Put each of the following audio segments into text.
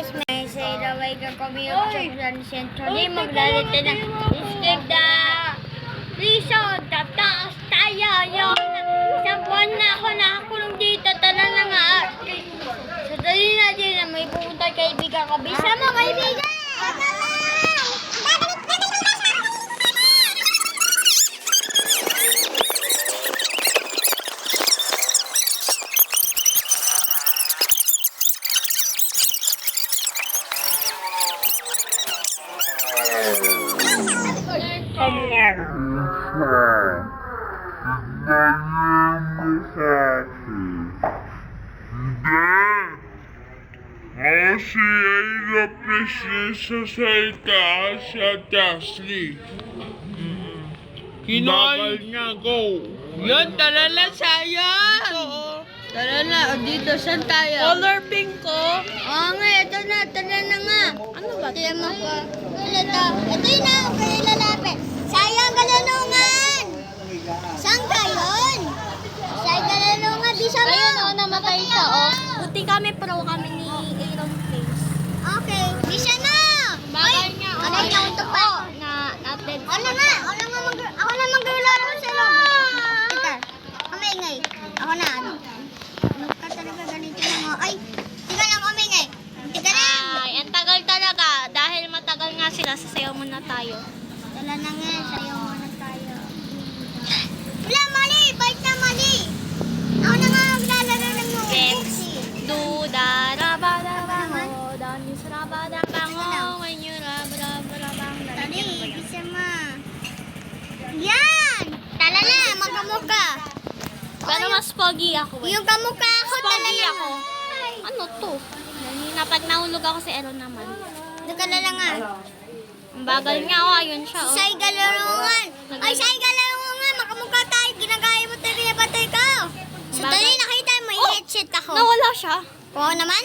guys, may sayraway ka kami yung Chokran Central. Maglalita ng istig na reason. Tataas tayo yun. Isang buwan na ako nakakulong dito. Tala na nga. So dali na din na may pupunta kaibigan ko. Bisa mo kaibigan! Kasi ay na-presensya sa itaas sa Tasli. Bagal niya, go! Yun, tara na, sayang! Tara na, o dito, saan tayo? Color pink ko. Oo nga, ito na, tara na nga. Ano ba? Tiyan mo ko. Ano to? Ito yun na, huwag kayo lalapit. Sayang kalanungan! Saan ka yun? Sayang kalanungan, bisa mo! Ayun, o, namatay siya, o. Buti kami, pro kami ni Aaron Place. Okay, bisa na! Bagal niya, o. Ano yung nauntok pa? Na-dead. Ako na nga, ako na maglaro sa loob. Teka, kamingay. Ako na, ano? Ano ka talaga ganito na nga? Ay, teka lang, kamingay. Teka lang. Ay, ang tagal talaga. Dahil matagal nga sila, sasayaw muna tayo. Tala na nga, sayo muna tayo. Wala, mali! Bait na mali! Ako na nga maglalaro ng mga Let's do the raba-dabango, dami sa raba-dabango, when you raba-dabango. Tali, bisa ma. Yan! Tala na, magkamukha. Pero mas pogi ako eh. Yung kamukha ako, Mas tala pogi na. ako. Ano to? Kanina pag nahulog ako si Aaron naman. Teka na lang nga. Ang bagal nga ako, ayun siya oh. Say galarungan. Ay, say galarungan. Makamukha tayo. Ginagaya mo tayo, batay ka. So, Bagay. tali, nakita mo, may Oh! headset ako. Nawala siya. Oo naman.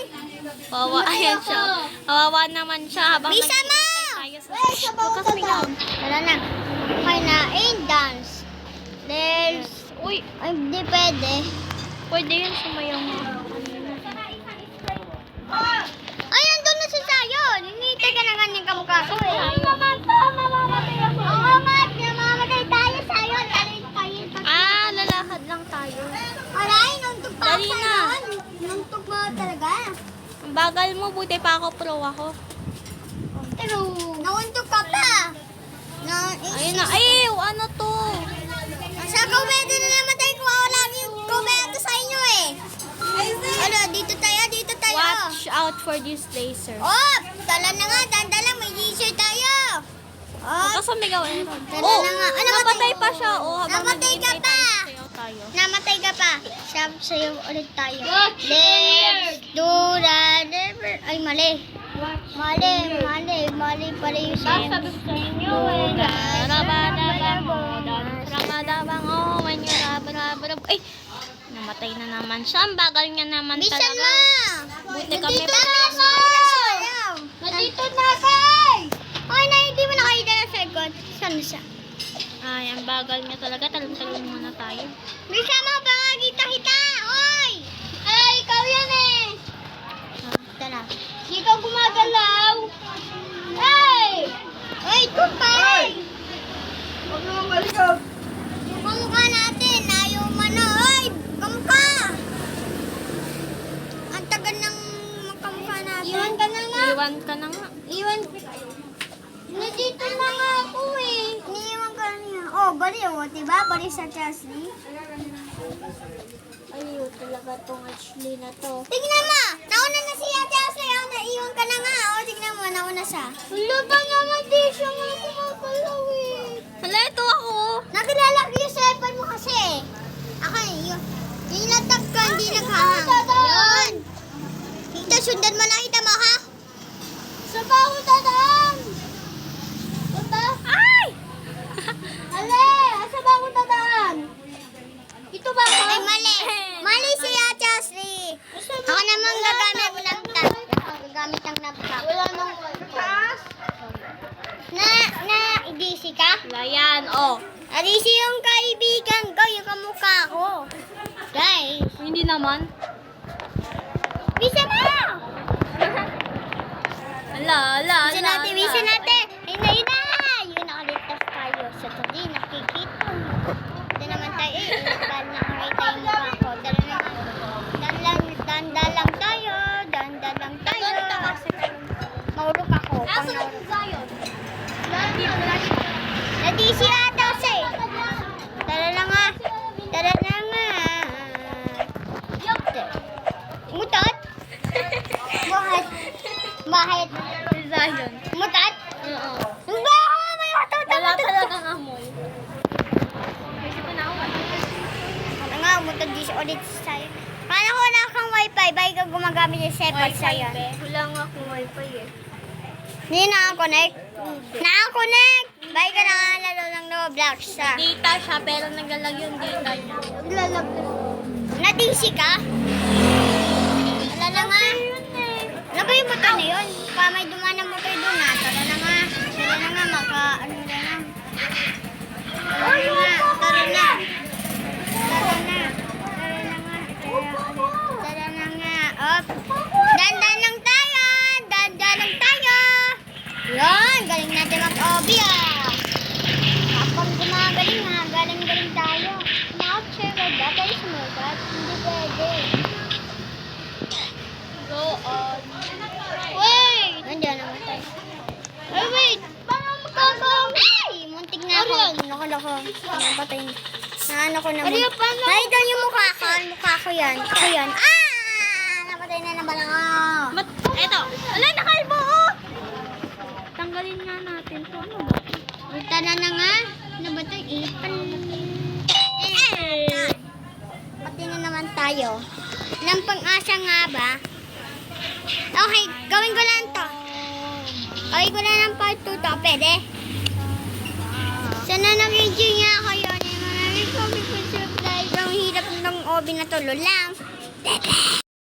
Kawawa, ayan siya. Kawawa naman siya habang Bisa mo! tayo sa bukas mingaw. Tala na. Okay na, in dance. There's... Uy, Ay, hindi pwede. pwede yun sumayaw mo. Ay, nandun na si Sayon. Hinihintay ka na ganyan kamukha ko eh. Mamamatay ako. Oo nga, namamatay tayo, Sayon. Tali tayo. Ah, lalakad lang tayo. Aray, nuntok pa Dali ako na. Sayon. Nuntok mo talaga. Ang bagal mo, buti pa ako pro ako. Pero, nauntok ka pa. Ayun na, ay, ano to? Sa komento na namatay ko. Ako lagi yung komento sa inyo eh. Ano, dito tayo, dito tayo. Watch out for this laser. Oh, tala na nga, dandala, may laser tayo. Oh, Baka sumigaw Aaron. Tala na nga. Ah, napatay pa siya. Oh, habang Namatay ka naghihintay pa. tayo, sayaw tayo. namatay ka pa. Sayo ulit tayo. Let's do that. Ay, mali. Mali pala yung sabi ko sa inyo eh. Rabadabango, when you rabarabara. Ay, namatay na naman siya. Ang bagal niya naman Bisan talaga. mo! Buti kami Nandito pa. na kay! Nandito na kay! Ay, na hindi mo nakita na second. Saan na siya? Ay, ang bagal niya talaga. Talong-talong muna tayo. Bisa mo, baka kita! Oy! Ay, ikaw yan eh! Tala. Hindi ka gumagalaw! Ay! Ay, tutay! Huwag naman malikap! Yung kamukha natin, ayaw mano. Ay, kamukha! Ang tagal ng kamukha natin. Iwan ka na nga. Iwan ka na nga. Iwan. Nandito na nga ako eh. Iniiwan ka niya. Oh, baliw. Diba? Baliw sa Chesley. Ayaw talaga tong Ashley na to. Tignan mo! Nauna na siya, Chesley. Oh, naiwan ka na nga. Oh, tignan mo. Nauna siya. Wala ba naman di siya nga kumakalaw eh. Hala, ito ako. Nakilala ko yung cellphone mo kasi. Ako yun. Yung laptop ko, hindi naghahang. Yun. Dito, sundan mo na. Kita mo, ha? Sa ba ako dadaan? Punta? Ay! Ale! Asa ba ako dadaan? Ito ba? Ay, mali. Mali siya, Chesley. Ako naman gagamit ng laptop. Ako gagamit ng laptop. Wala nang taas. Idisi ka? Wala yan, oh. Idisi yung kaibigan ko, yung kamukha ko. Guys. Hindi naman. Bisa mo! Bisa natin, bisa natin. Hinay na. Yun, nakaligtas tayo. Sa tali, nakikita mo. Ito naman tayo. Dahil nakakita yung mukha ko. Dala na. Danda lang tayo. Danda lang tayo. Maulog ako. Pang naulog tayo. Nadisi ata siya eh. Tara na nga. Tara na nga. Mutot? Bakit? Bakit? Zion. Mutot? Oo. Ba? May mutot. Wala talagang amoy. Ano nga, mutot di siya ulit sa'yo. Kala ko na kang wifi. Bakit ka gumagamit yung sepal sa'yo? Wala nga akong wifi eh. Hindi nakakonect. Nakakonect! Bakit ka nakalalo ng Roblox sa? Data siya, pero nagalag yung data niya. Lalag. Nadisi ka? Wala na nga. Ano ba yung motor na yun? Pa may dumaan ng motor doon na. Tara na nga. Tara na nga. Ano na lang. Tara na nga. Tara na. Tara na. Tara na nga. Tara na nga. Op. Dandan lang tayo. Dandan lang tayo. Yan. Galing natin mag-obi ah. Kapag gumagaling ha. Galing-galing tayo. Smack-check. Dati sumukat. Hindi pwede. Go on. Wait! Nandiyan naman tayo. Ay, wait! Parang magkakawin! Ay! Muntik na ako. Nakalako. Napatay na. Naano ko naman. Nakita niyo mukha ko. Mukha ko yan. Ako yan. Ah! Napatay na naman ako. Eto. Wala na kalbo oh! Tanggalin nga natin to. Ano ba? Ulta na na nga. Ano ba ito? Ipan. Pati na naman tayo. Nang pang-asa nga ba? Okay, gawin ko lang to. Gawin ko lang ng part 2 to. Pwede? Sana nag-enjoy nga kayo. Maraming sabi ko sa guys. Ang hirap ng obi na to. Lulang. Tete!